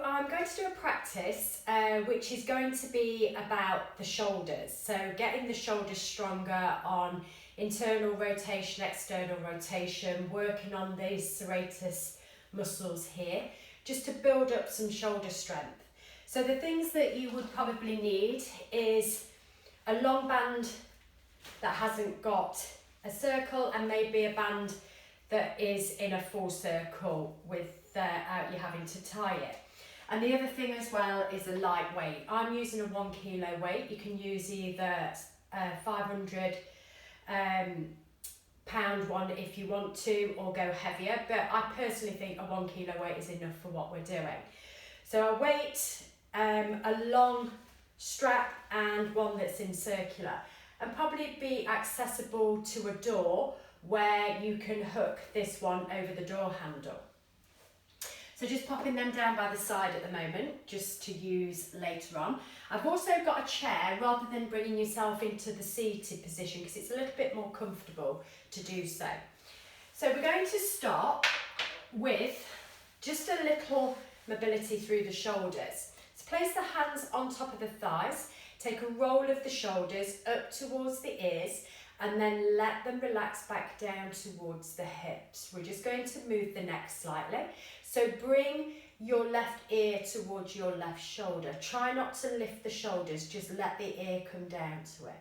I'm going to do a practice which is going to be about the shoulders. So getting the shoulders stronger on internal rotation, external rotation, working on these serratus muscles here, just to build up some shoulder strength. So the things that you would probably need is a long band that hasn't got a circle, and maybe a band that is in a full circle without you having to tie it. And the other thing as well is a light weight. I'm using a 1 kilo weight. You can use either 500 pound one if you want to, or go heavier, but I personally think a 1 kilo weight is enough for what we're doing. So a weight, a long strap, and one that's in circular, and probably be accessible to a door where you can hook this one over the door handle. So just popping them down by the side at the moment, just to use later on. I've also got a chair, rather than bringing yourself into the seated position, because it's a little bit more comfortable to do so. So we're going to start with just a little mobility through the shoulders. So place the hands on top of the thighs, take a roll of the shoulders up towards the ears, and then let them relax back down towards the hips. We're just going to move the neck slightly. So bring your left ear towards your left shoulder. Try not to lift the shoulders, just let the ear come down to it.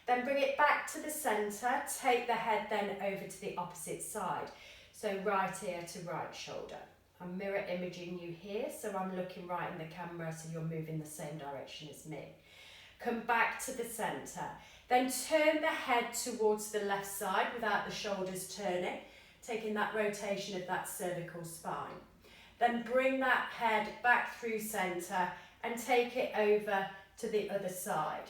Then bring it back to the centre, take the head then over to the opposite side. So right ear to right shoulder. I'm mirror imaging you here, so I'm looking right in the camera, so you're moving the same direction as me. Come back to the centre. Then turn the head towards the left side without the shoulders turning, taking that rotation of that cervical spine. Then bring that head back through centre and take it over to the other side.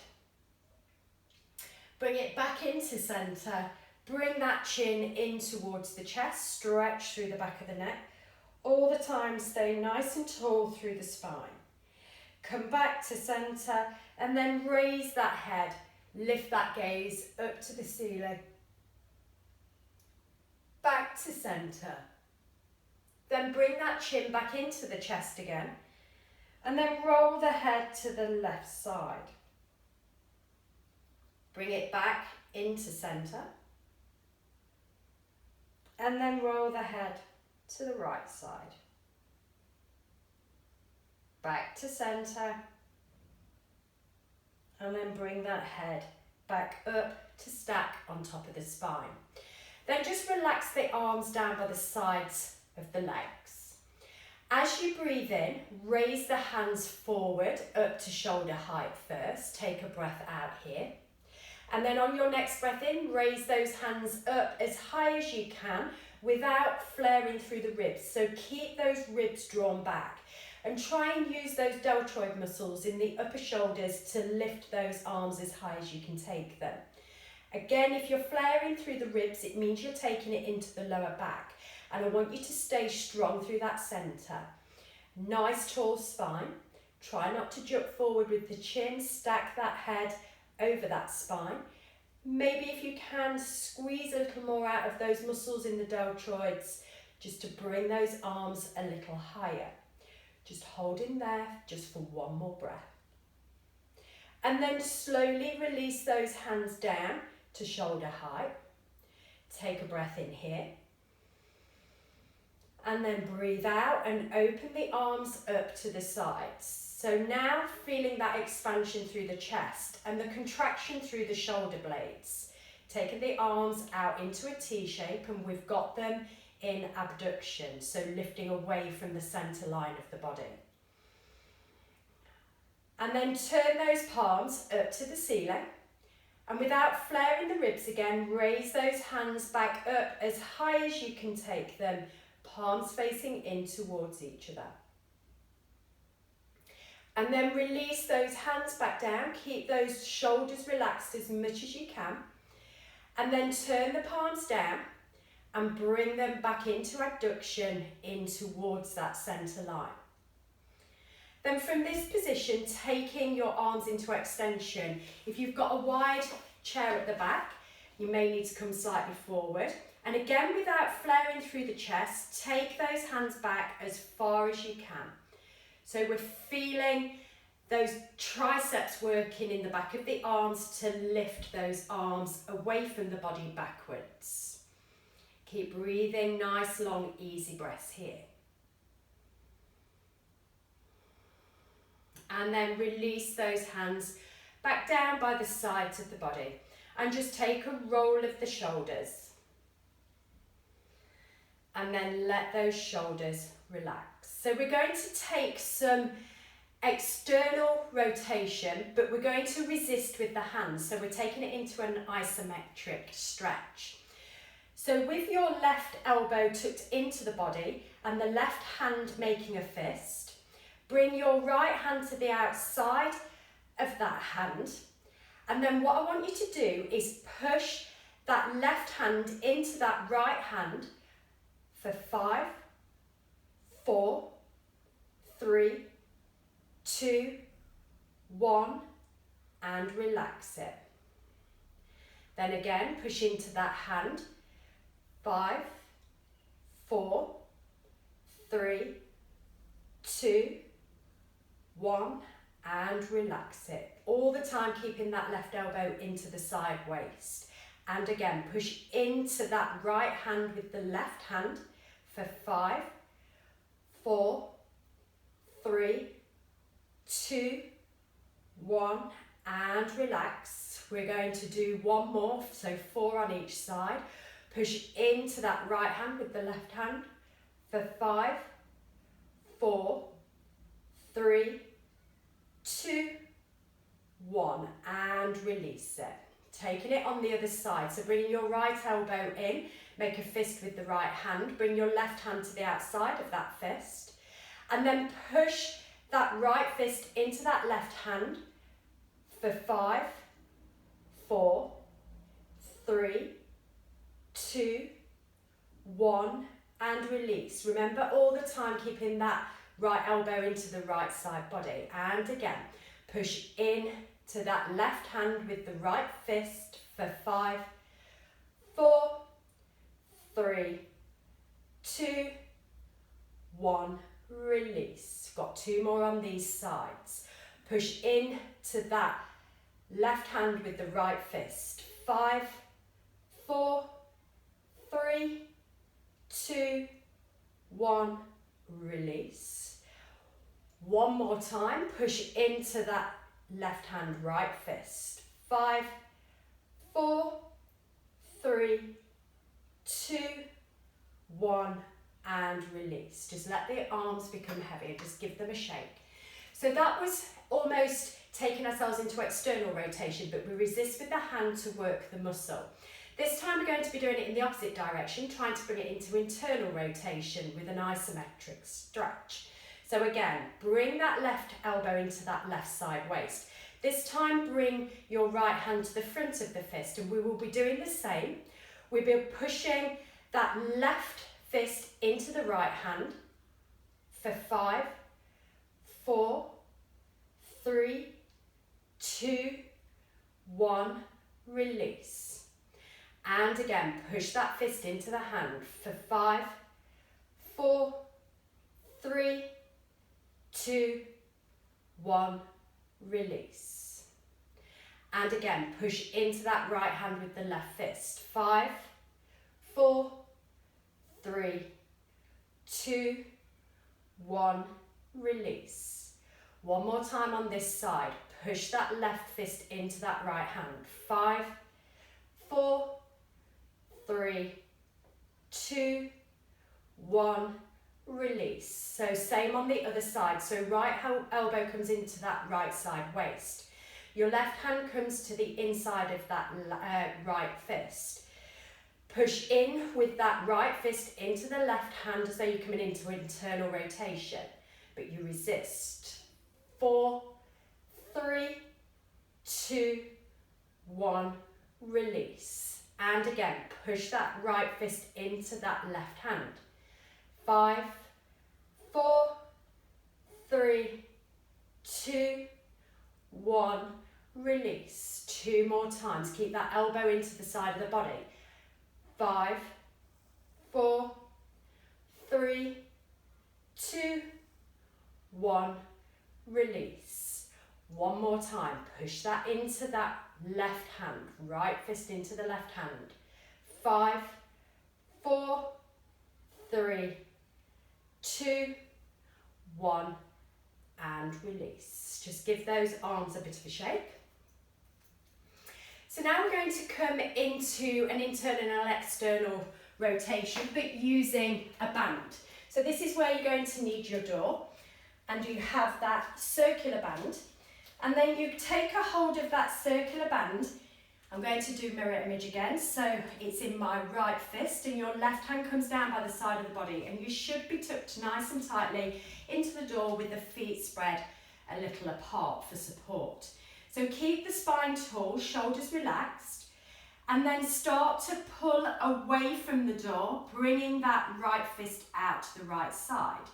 Bring it back into centre, bring that chin in towards the chest, stretch through the back of the neck. All the time stay nice and tall through the spine. Come back to centre and then raise that head. Lift that gaze up to the ceiling, back to centre. Then bring that chin back into the chest again, and then roll the head to the left side. Bring it back into centre, and then roll the head to the right side. Back to centre, and then bring that head back up to stack on top of the spine. Then just relax the arms down by the sides of the legs. As you breathe in, raise the hands forward up to shoulder height first. Take a breath out here. And then on your next breath in, raise those hands up as high as you can without flaring through the ribs. So keep those ribs drawn back. And try and use those deltoid muscles in the upper shoulders to lift those arms as high as you can take them. Again, if you're flaring through the ribs, it means you're taking it into the lower back. And I want you to stay strong through that centre. Nice tall spine. Try not to jump forward with the chin. Stack that head over that spine. Maybe if you can, squeeze a little more out of those muscles in the deltoids, just to bring those arms a little higher. Just hold in there just for one more breath. And then slowly release those hands down to shoulder height. Take a breath in here. And then breathe out and open the arms up to the sides. So now feeling that expansion through the chest and the contraction through the shoulder blades. Taking the arms out into a T shape, and we've got them in abduction, so lifting away from the centre line of the body. And then turn those palms up to the ceiling, and without flaring the ribs again, raise those hands back up as high as you can take them, palms facing in towards each other. And then release those hands back down, keep those shoulders relaxed as much as you can, and then turn the palms down and bring them back into abduction in towards that centre line. Then from this position, taking your arms into extension. If you've got a wide chair at the back, you may need to come slightly forward. And again, without flaring through the chest, take those hands back as far as you can. So we're feeling those triceps working in the back of the arms to lift those arms away from the body backwards. Keep breathing, nice, long, easy breaths here. And then release those hands back down by the sides of the body. And just take a roll of the shoulders. And then let those shoulders relax. So we're going to take some external rotation, but we're going to resist with the hands. So we're taking it into an isometric stretch. So with your left elbow tucked into the body and the left hand making a fist, bring your right hand to the outside of that hand. And then what I want you to do is push that left hand into that right hand for 5, 4, 3, 2, 1, and relax it. Then again, push into that hand. 5, 4, 3, 2, 1, and relax it. All the time keeping that left elbow into the side waist. And again, push into that right hand with the left hand for 5, 4, 3, 2, 1, and relax. We're going to do one more, so 4 on each side. Push into that right hand with the left hand for 5, 4, 3, 2, 1, and release it. Taking it on the other side, so bringing your right elbow in, make a fist with the right hand, bring your left hand to the outside of that fist, and then push that right fist into that left hand for 5, 4, 3, 2, 1, and release. Remember all the time keeping that right elbow into the right side body. And again, push in to that left hand with the right fist for 5, 4, 3, 2, 1, release. Got 2 more on these sides. Push in to that left hand with the right fist. 5, 4, 3, 2, 1, release. One more time, push into that left hand, right fist. 5, 4, 3, 2, 1, and release. Just let the arms become heavier, just give them a shake. So that was almost taking ourselves into external rotation, but we resist with the hand to work the muscle. This time we're going to be doing it in the opposite direction, trying to bring it into internal rotation with an isometric stretch. So again, bring that left elbow into that left side waist. This time bring your right hand to the front of the fist, and we will be doing the same. We'll be pushing that left fist into the right hand for 5, 4, 3, 2, 1, release. And again, push that fist into the hand for 5, 4, 3, 2, 1, release. And again, push into that right hand with the left fist. 5, 4, 3, 2, 1, release. One more time on this side. Push that left fist into that right hand. 5, 4, 3, 2, 1, release. So same on the other side. So right elbow comes into that right side waist. Your left hand comes to the inside of that right fist. Push in with that right fist into the left hand as though you're coming into internal rotation, but you resist. 4, 3, 2, 1, release. And again, push that right fist into that left hand. 5, 4, 3, 2, 1, release. 2 more times. Keep that elbow into the side of the body. 5, 4, 3, 2, 1, release. One more time, push that into that left hand, right fist into the left hand. 5, 4, 3, 2, 1, and release. Just give those arms a bit of a shake. So now we're going to come into an internal and external rotation, but using a band. So this is where you're going to need your door, and you have that circular band, and then you take a hold of that circular band. I'm going to do mirror image again, so it's in my right fist and your left hand comes down by the side of the body, and you should be tucked nice and tightly into the door with the feet spread a little apart for support. So keep the spine tall, shoulders relaxed, and then start to pull away from the door, bringing that right fist out to the right side,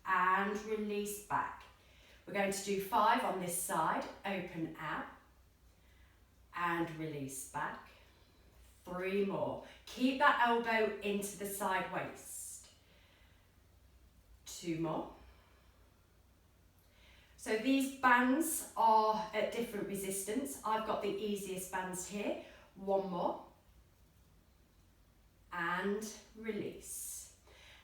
and release back. We're going to do 5 on this side, open out, and release back. 3 more. Keep that elbow into the side waist. 2 more. So these bands are at different resistance. I've got the easiest bands here. 1 more. And release.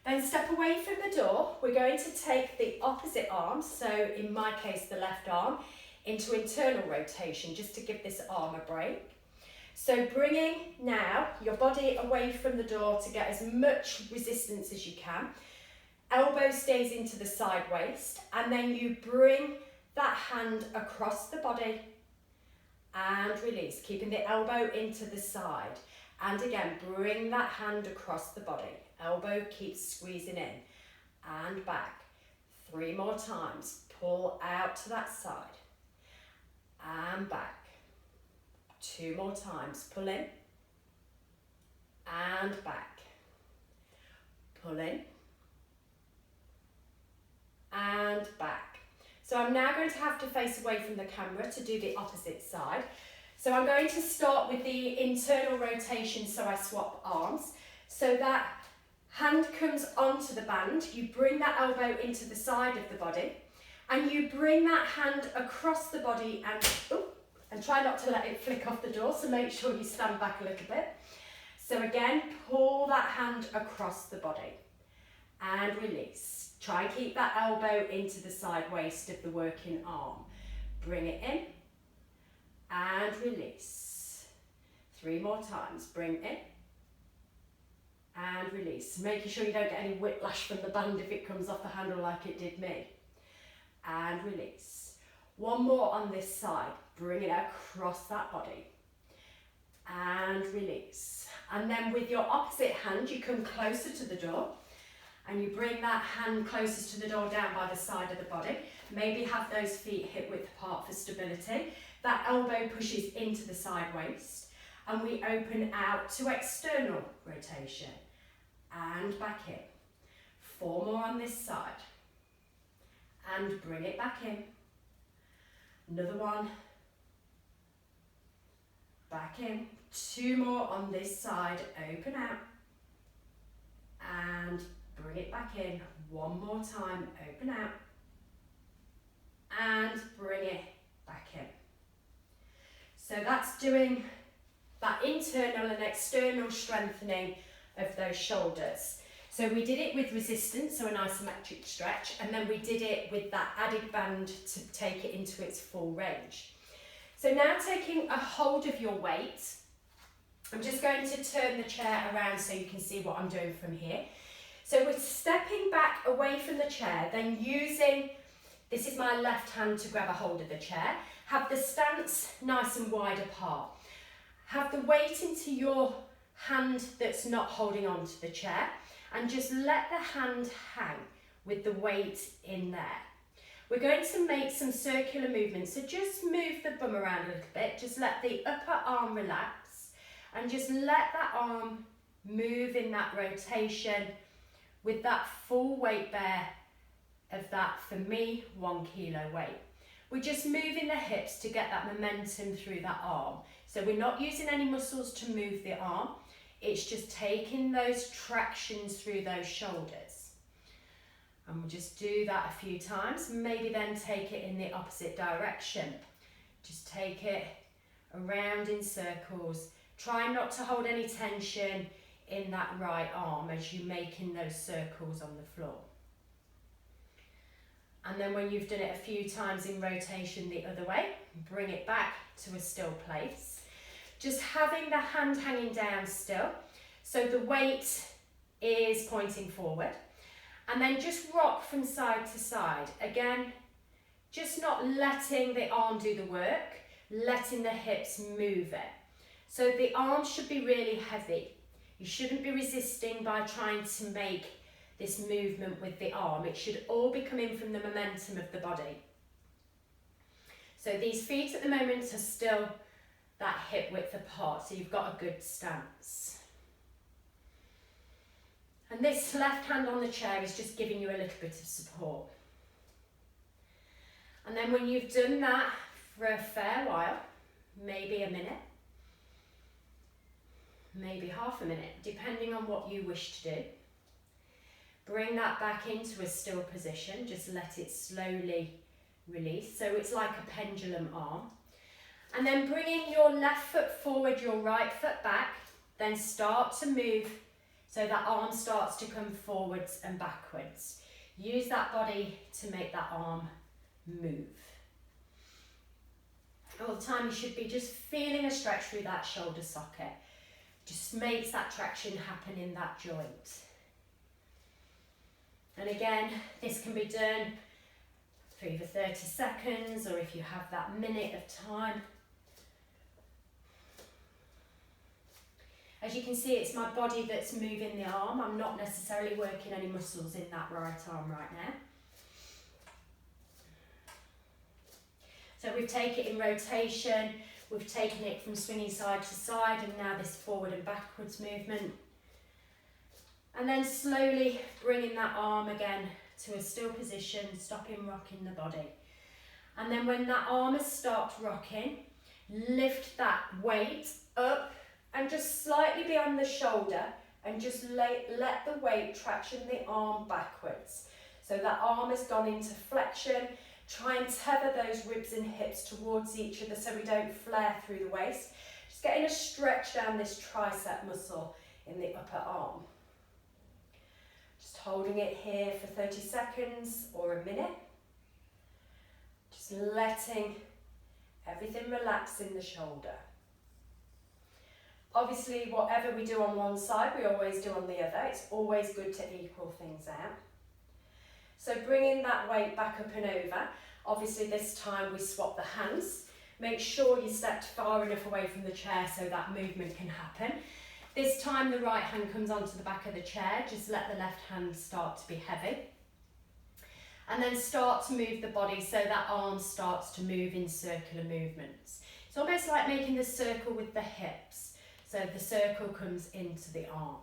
Then step away from the door. We're going to take the opposite arm, so in my case the left arm, into internal rotation, just to give this arm a break. So bringing now your body away from the door to get as much resistance as you can. Elbow stays into the side waist, and then you bring that hand across the body and release, keeping the elbow into the side. And again, bring that hand across the body. Elbow keeps squeezing in and back. 3 more times. Pull out to that side and back. 2 more times. Pull in and back. Pull in and back. So I'm now going to have to face away from the camera to do the opposite side. So I'm going to start with the internal rotation, so I swap arms. So that hand comes onto the band, you bring that elbow into the side of the body, and you bring that hand across the body and try not to let it flick off the door, so make sure you stand back a little bit. So again, pull that hand across the body and release. Try and keep that elbow into the side waist of the working arm. Bring it in and release. 3 more times. Bring in and release. Making sure you don't get any whiplash from the band if it comes off the handle like it did me. And release. 1 more on this side. Bring it across that body. And release. And then with your opposite hand, you come closer to the door. And you bring that hand closest to the door down by the side of the body. Maybe have those feet hip width apart for stability. That elbow pushes into the side waist. And we open out to external rotation. And back in. 4 more on this side. And bring it back in. Another one. Back in. 2 more on this side. Open out. And bring it back in. 1 more time. Open out. And bring it back in. So that's doing that internal and external strengthening of those shoulders. So we did it with resistance, so an isometric stretch, and then we did it with that added band to take it into its full range. So now taking a hold of your weight, I'm just going to turn the chair around so you can see what I'm doing from here. So we're stepping back away from the chair, then using, this is my left hand to grab a hold of the chair, have the stance nice and wide apart. Have the weight into your hand that's not holding on to the chair, and just let the hand hang with the weight in there. We're going to make some circular movements, so just move the bum around a little bit, just let the upper arm relax, and just let that arm move in that rotation with that full weight bear of that, for me, 1 kilo weight. We're just moving the hips to get that momentum through that arm. So we're not using any muscles to move the arm, it's just taking those tractions through those shoulders. And we'll just do that a few times. Maybe then take it in the opposite direction. Just take it around in circles. Try not to hold any tension in that right arm as you're making those circles on the floor. And then when you've done it a few times in rotation the other way, bring it back to a still place. Just having the hand hanging down still, so the weight is pointing forward. And then just rock from side to side. Again, just not letting the arm do the work, letting the hips move it. So the arm should be really heavy. You shouldn't be resisting by trying to make this movement with the arm. It should all be coming from the momentum of the body. So these feet at the moment are still that hip width apart, so you've got a good stance. And this left hand on the chair is just giving you a little bit of support. And then when you've done that for a fair while, maybe a minute, maybe half a minute, depending on what you wish to do, bring that back into a still position. Just let it slowly release. So it's like a pendulum arm. And then bringing your left foot forward, your right foot back, then start to move so that arm starts to come forwards and backwards. Use that body to make that arm move. All the time you should be just feeling a stretch through that shoulder socket. Just makes that traction happen in that joint. And again, this can be done for either 30 seconds or if you have that minute of time. As you can see, it's my body that's moving the arm. I'm not necessarily working any muscles in that right arm right now. So we've taken it in rotation, we've taken it from swinging side to side, and now this forward and backwards movement. And then slowly bringing that arm again to a still position, stopping rocking the body. And then when that arm has stopped rocking, lift that weight up and just slightly beyond the shoulder, and just let the weight traction the arm backwards. So that arm has gone into flexion. Try and tether those ribs and hips towards each other so we don't flare through the waist. Just getting a stretch down this tricep muscle in the upper arm. Just holding it here for 30 seconds or a minute. Just letting everything relax in the shoulder. Obviously, whatever we do on one side, we always do on the other. It's always good to equal things out. So bringing that weight back up and over. Obviously, this time we swap the hands. Make sure you stepped far enough away from the chair so that movement can happen. This time the right hand comes onto the back of the chair. Just let the left hand start to be heavy. And then start to move the body so that arm starts to move in circular movements. It's almost like making the circle with the hips. So the circle comes into the arm.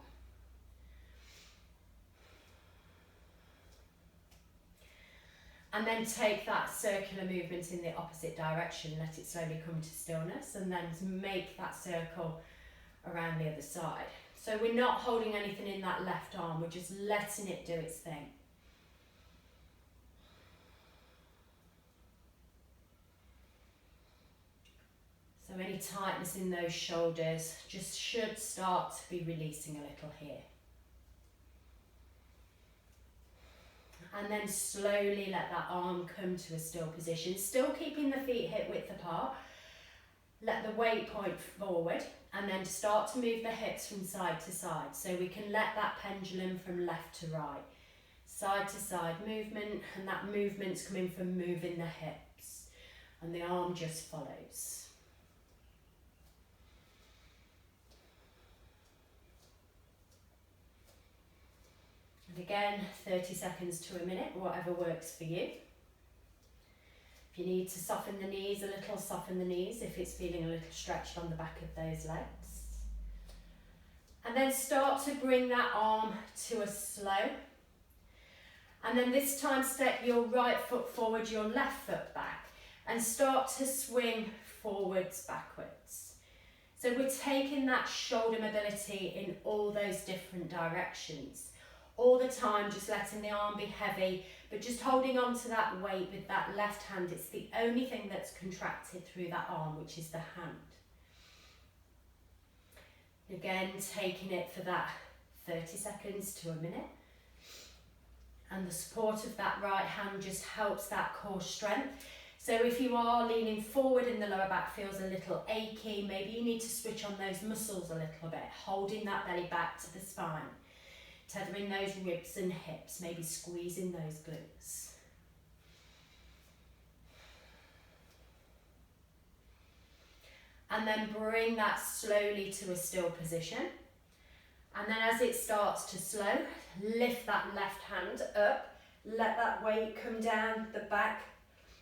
And then take that circular movement in the opposite direction, let it slowly come to stillness, and then make that circle around the other side. So we're not holding anything in that left arm, we're just letting it do its thing. So any tightness in those shoulders just should start to be releasing a little here. And then slowly let that arm come to a still position, still keeping the feet hip width apart. Let the weight point forward and then start to move the hips from side to side. So we can let that pendulum from left to right. Side to side movement, and that movement's coming from moving the hips. And the arm just follows. Again, 30 seconds to a minute, whatever works for you. If you need to soften the knees a little, soften the knees if it's feeling a little stretched on the back of those legs. And then start to bring that arm to a slow. And then this time step your right foot forward, your left foot back, and start to swing forwards, backwards. So we're taking that shoulder mobility in all those different directions. all the time, just letting the arm be heavy, but just holding on to that weight with that left hand. It's the only thing that's contracted through that arm, which is the hand. Again, taking it for that 30 seconds to a minute. And the support of that right hand just helps that core strength. So if you are leaning forward and the lower back feels a little achy, maybe you need to switch on those muscles a little bit, holding that belly back to the spine, tethering those ribs and hips, maybe squeezing those glutes. And then bring that slowly to a still position. And then as it starts to slow, lift that left hand up, let that weight come down the back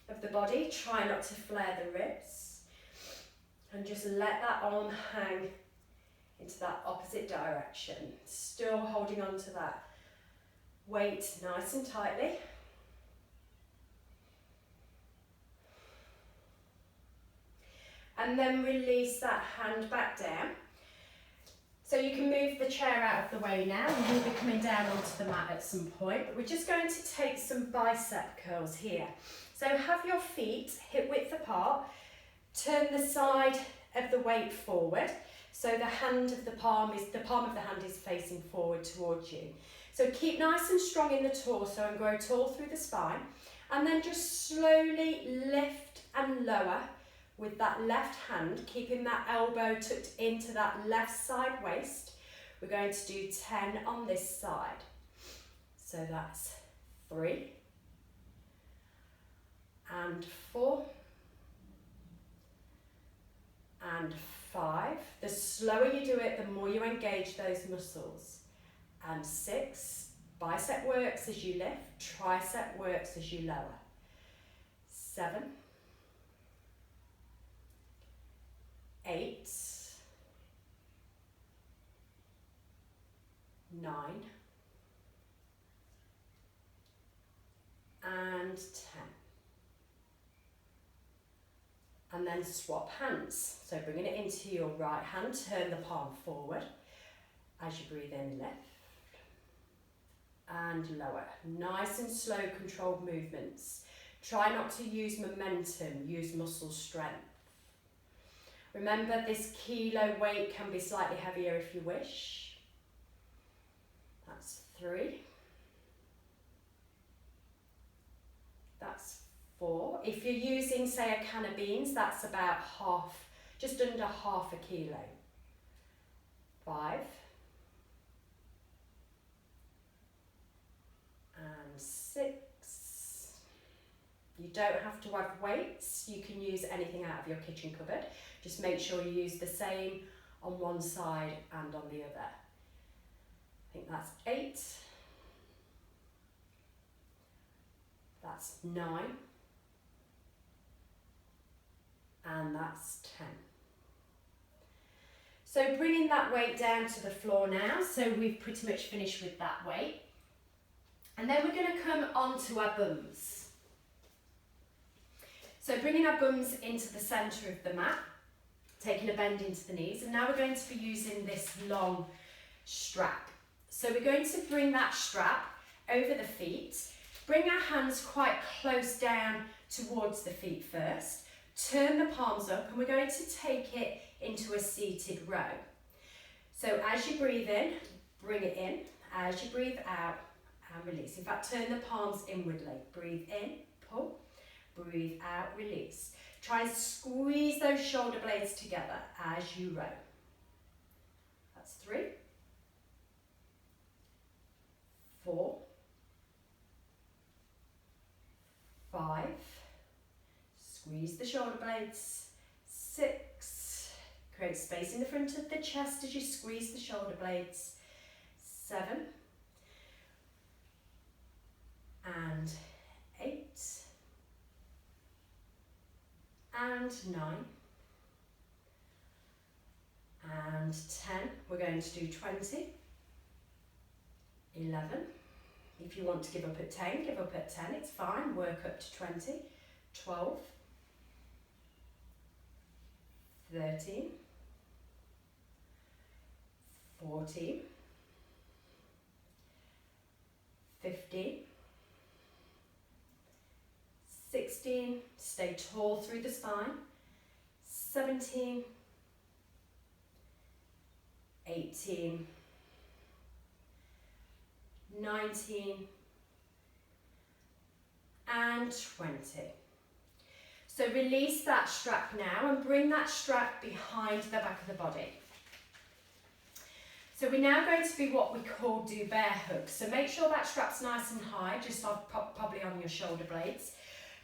of the body, try not to flare the ribs, and just let that arm hang into that opposite direction, still holding on to that weight nice and tightly. And then release that hand back down. So you can move the chair out of the way now, and we'll be coming down onto the mat at some point, but we're just going to take some bicep curls here. So have your feet hip width apart, turn the side of the weight forward, so the palm of the hand is facing forward towards you. So keep nice and strong in the torso and grow tall through the spine, and then just slowly lift and lower with that left hand, keeping that elbow tucked into that left side waist. We're going to do 10 on this side. So that's 3 and 4 and 5. The slower you do it, the more you engage those muscles. And 6, bicep works as you lift, tricep works as you lower. 7, 8, 9, and 10. And then swap hands. So bringing it into your right hand, turn the palm forward. As you breathe in, lift and lower. Nice and slow, controlled movements. Try not to use momentum, use muscle strength. Remember, this kilo weight can be slightly heavier if you wish. That's 3. That's 4. If you're using, say, a can of beans, that's about just under half a kilo. 5. And 6. You don't have to have weights. You can use anything out of your kitchen cupboard. Just make sure you use the same on one side and on the other. I think that's 8. That's 9. And that's 10. So bringing that weight down to the floor now. So we've pretty much finished with that weight. And then we're going to come onto our bums. So bringing our bums into the centre of the mat, taking a bend into the knees, and now we're going to be using this long strap. So we're going to bring that strap over the feet, bring our hands quite close down towards the feet first, turn the palms up, and we're going to take it into a seated row. So as you breathe in, bring it in. As you breathe out, and release. In fact, turn the palms inwardly. Breathe in, pull. Breathe out, release. Try and squeeze those shoulder blades together as you row. That's 3, 4, 5. Squeeze the shoulder blades. 6. Create space in the front of the chest as you squeeze the shoulder blades. 7. And 8. And 9. And 10. We're going to do 20. 11. If you want to give up at 10, give up at 10. It's fine. Work up to 20. 12. 13. 14. 15, 16, stay tall through the spine, 17, 18, 19, and 20. So release that strap now and bring that strap behind the back of the body. So we're now going to be what we call do bear hugs. So make sure that strap's nice and high, just probably on your shoulder blades.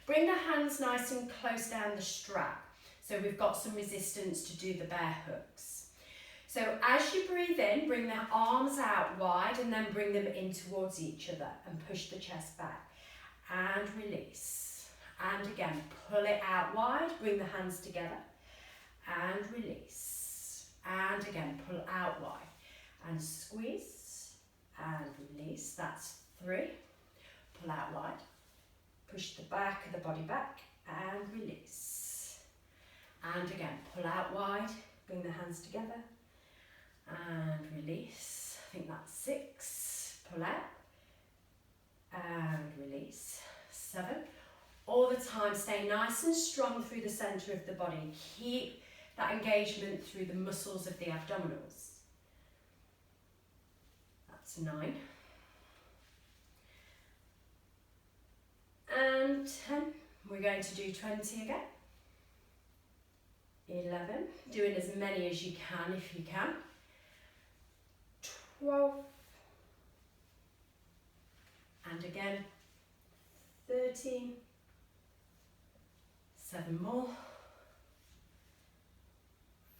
Bring the hands nice and close down the strap. So we've got some resistance to do the bear hugs. So as you breathe in, bring the arms out wide and then bring them in towards each other and push the chest back. And release. And again, pull it out wide, bring the hands together and release. And again, pull out wide. And squeeze and release. That's 3. Pull out wide. Push the back of the body back and release. And again, pull out wide. Bring the hands together and release. I think that's 6. Pull out and release. 7. All the time, stay nice and strong through the center of the body. Keep that engagement through the muscles of the abdominals. 9 and 10. We're going to do 20 again. 11. Doing as many as you can if you can. 12. And again. 13. 7 more.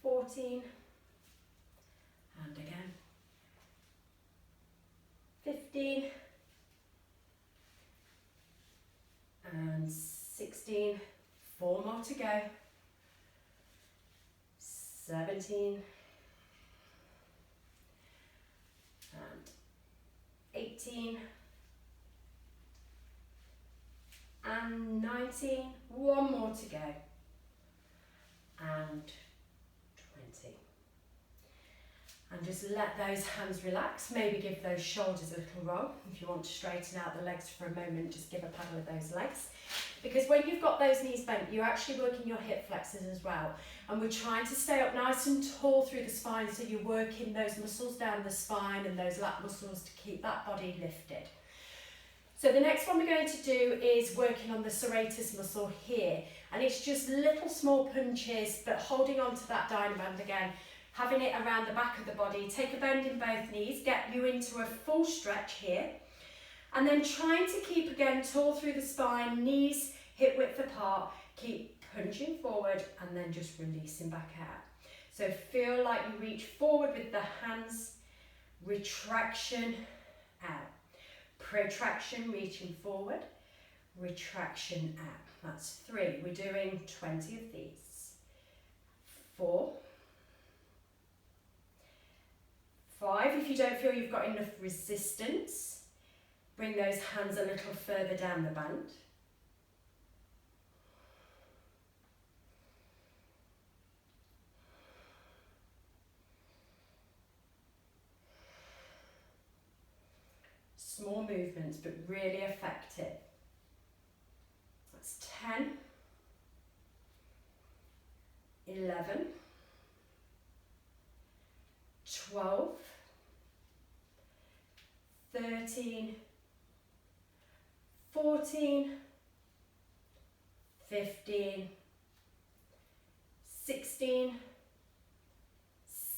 14. And again. 15 and 16, 4 more to go, 17 and 18 and 19, 1 more to go, and 20. And just let those hands relax, maybe give those shoulders a little roll. If you want to straighten out the legs for a moment, just give a paddle of those legs. Because when you've got those knees bent, you're actually working your hip flexors as well. And we're trying to stay up nice and tall through the spine, so you're working those muscles down the spine and those lat muscles to keep that body lifted. So the next one we're going to do is working on the serratus muscle here. And it's just little small punches, but holding on to that dynaband again. Having it around the back of the body, take a bend in both knees, get you into a full stretch here. And then trying to keep again tall through the spine, knees hip width apart, keep punching forward and then just releasing back out. So feel like you reach forward with the hands, retraction out. Protraction, reaching forward, retraction out. That's 3. We're doing 20 of these. 4. 5, if you don't feel you've got enough resistance, bring those hands a little further down the band. 6. Small movements, but really effective. That's 10, 11, 12, 13, 14, 15, 16,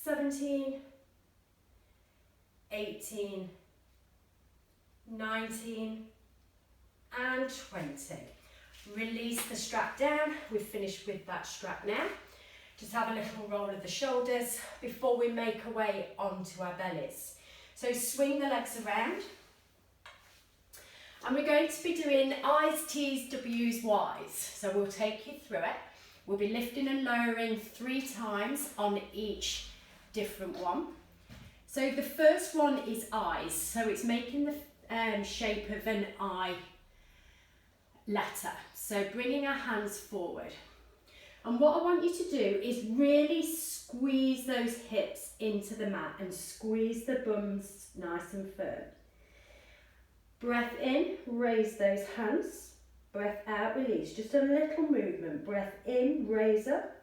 17, 18, 19, and 20. Release the strap down. We've finished with that strap now. Just have a little roll of the shoulders before we make our way onto our bellies. So swing the legs around. And we're going to be doing I's, T's, W's, Y's. So we'll take you through it. We'll be lifting and lowering 3 times on each different one. So the first one is I's. So it's making the shape of an I letter. So bringing our hands forward. And what I want you to do is really squeeze those hips into the mat and squeeze the bums nice and firm. Breath in, raise those hands. Breath out, release. Just a little movement. Breath in, raise up.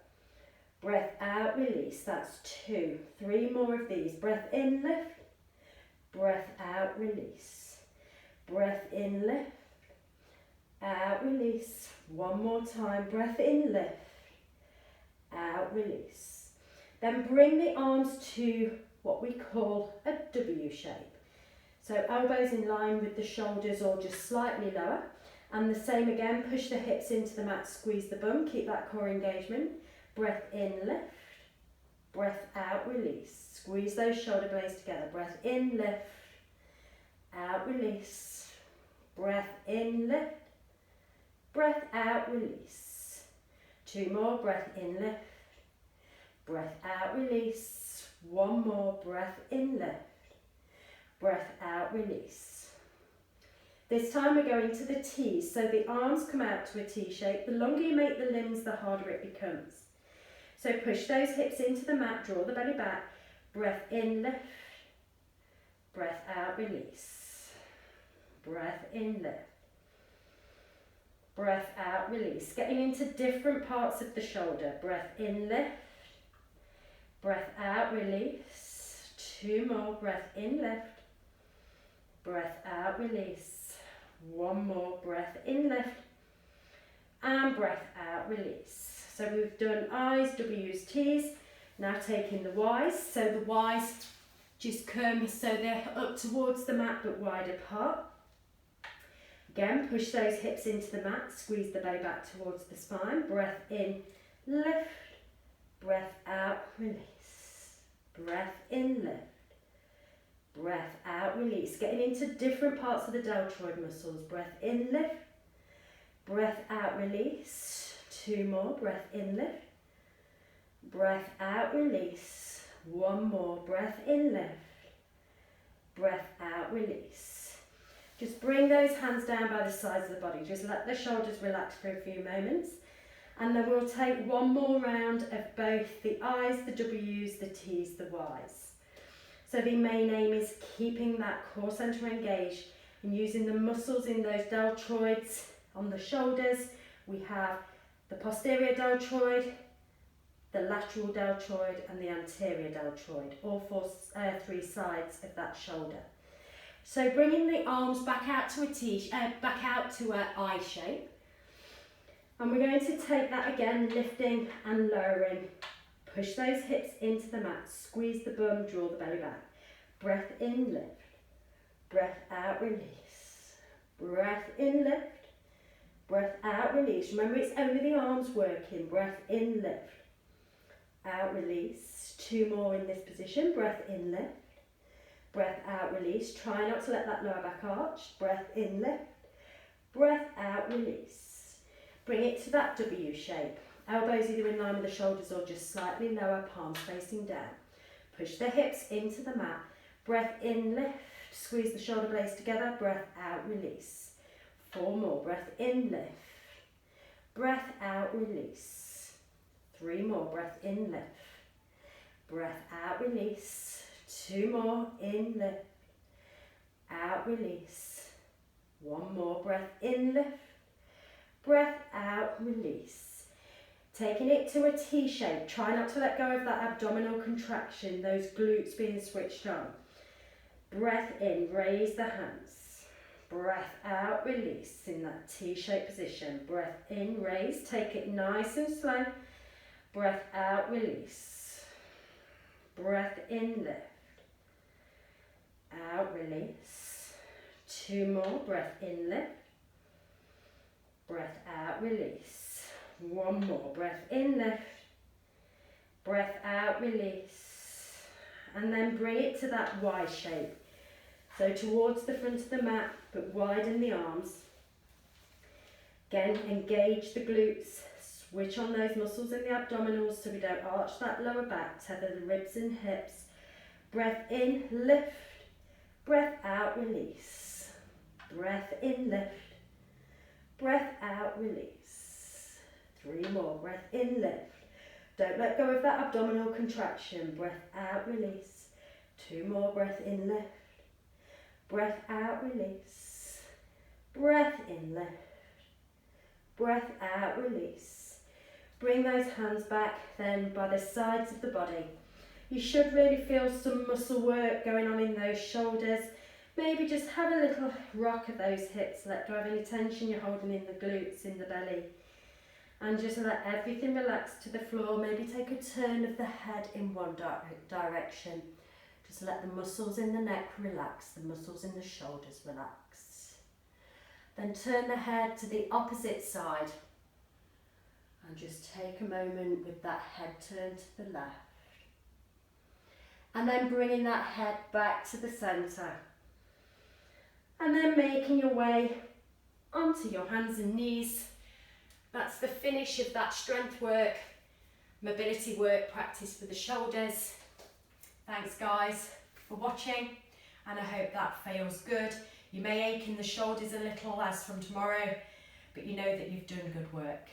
Breath out, release. That's 2. 3 more of these. Breath in, lift. Breath out, release. Breath in, lift. Out, release. 1 more time. Breath in, lift. Out, release. Then bring the arms to what we call a W shape. So elbows in line with the shoulders or just slightly lower. And the same again, push the hips into the mat, squeeze the bum, keep that core engagement. Breath in, lift. Breath out, release. Squeeze those shoulder blades together. Breath in, lift. Out, release. Breath in, lift. Breath out, release. 2 more. Breath in, lift. Breath out, release. 1 more. Breath in, lift. Breath out, release. This time we're going to the T's, so the arms come out to a T shape. The longer you make the limbs, the harder it becomes. So push those hips into the mat, draw the belly back. Breath in, lift. Breath out, release. Breath in, lift. Breath out, release. Getting into different parts of the shoulder. Breath in, lift. Breath out, release. 2 more. Breath in, lift. Breath out, release. 1 more. Breath in, lift. And breath out, release. So we've done I's, W's, T's. Now taking the Y's. So the Y's just come so they're up towards the mat but wide apart. Again, push those hips into the mat, squeeze the belly back towards the spine. Breath in, lift. Breath out, release. Breath in, lift. Breath out, release. Getting into different parts of the deltoid muscles. Breath in, lift. Breath out, release. 2 more. Breath in, lift. Breath out, release. 1 more. Breath in, lift. Breath out, release. Just bring those hands down by the sides of the body. Just let the shoulders relax for a few moments. And then we'll take 1 more round of both the I's, the W's, the T's, the Y's. So the main aim is keeping that core centre engaged and using the muscles in those deltoids on the shoulders. We have the posterior deltoid, the lateral deltoid and the anterior deltoid, all 3 sides of that shoulder. So bringing the arms back out to a I shape. And we're going to take that again, lifting and lowering. Push those hips into the mat, squeeze the bum, draw the belly back. Breath in, lift. Breath out, release. Breath in, lift. Breath out, release. Remember, it's only the arms working. Breath in, lift. Out, release. 2 more in this position. Breath in, lift. Breath out, release. Try not to let that lower back arch. Breath in, lift. Breath out, release. Bring it to that W shape. Elbows either in line with the shoulders or just slightly lower, palms facing down. Push the hips into the mat. Breath in, lift. Squeeze the shoulder blades together. Breath out, release. 4 more. Breath in, lift. Breath out, release. 3 more. Breath in, lift. Breath out, release. 2 more. In, lift. Out, release. 1 more. Breath in, lift. Breath out, release. Taking it to a T shape. Try not to let go of that abdominal contraction, those glutes being switched on. Breath in, raise the hands. Breath out, release in that T-shaped position. Breath in, raise, take it nice and slow. Breath out, release. Breath in, lift. Out, release. 2 more, breath in, lift. Breath out, release. 1 more, breath in, lift. Breath out, release. And then bring it to that Y shape. So towards the front of the mat, but widen the arms. Again, engage the glutes. Switch on those muscles in the abdominals so we don't arch that lower back. Tether the ribs and hips. Breath in, lift. Breath out, release. Breath in, lift. Breath out, release. 3 more. Breath in, lift. Don't let go of that abdominal contraction. Breath out, release. 2 more. Breath in, lift. Breath out, release. Breath in, lift. Breath out, release. Bring those hands back then by the sides of the body. You should really feel some muscle work going on in those shoulders. Maybe just have a little rock of those hips. Let go of any tension you're holding in the glutes, in the belly. And just let everything relax to the floor. Maybe take a turn of the head in one direction. Just let the muscles in the neck relax, the muscles in the shoulders relax. Then turn the head to the opposite side. And just take a moment with that head turned to the left. And then bringing that head back to the centre. And then making your way onto your hands and knees. That's the finish of that strength work, mobility work practice for the shoulders. Thanks guys for watching, and I hope that feels good. You may ache in the shoulders a little as from tomorrow, but you know that you've done good work.